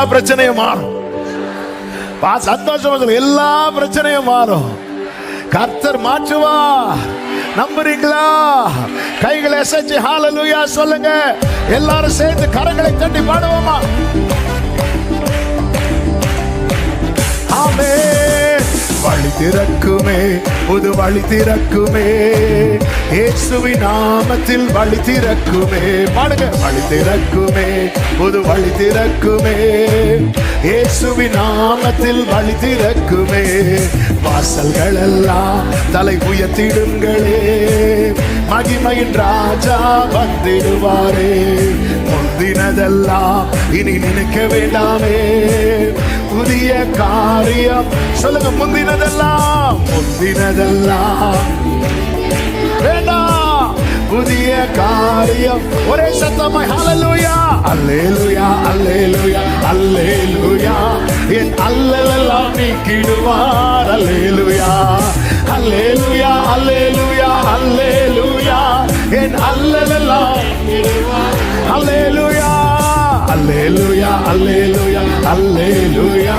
பிரச்சனையும் மாறும். சந்தோஷம், எல்லா பிரச்சனையும் மாறும். கர்த்தர் மாற்றுவா. நம்புறீங்களா? கைகளை அசைச்சு ஹalleluya சொல்லுங்க. எல்லாரும் சேர்ந்து கரங்களை தட்டி பாடுவோமா? ஆமென். வழி திறக்குமே, புது வழி திறக்குமே, இயேசுவின் நாமத்தில் வழி திறக்குமே. பாடுங்க. வழி திறக்குமே, புது வழி திறக்குமே, இயேசுவின் நாமத்தில் வழி திறக்குமே. வாசல்கள் எல்லாம் தலை உயர்த்திடுங்களே, மகிமையின் ராஜா வந்திடுவாரே. முந்தினதெல்லாம் இனி நினைக்க வேண்டாமே, புதிய காரியம் சொல்லுங்க. முந்தினதெல்லாம் வேண்டாம், புதிய காரியம். ஒரே சத்தமாய் ஹalleluya அல்லேலூயா அல்லேலூயா அல்லேலூயா. என் அல்லலெல்லாம் நீக்கிடுவார். அல்லேலூயா அல்லேலூயா அல்லேலூயா அல்லேலூயா. என் அல்லலெல்லாம் அல்லேலூயா அல்லேலூயா அல்லேலூயா அல்லேலூயா.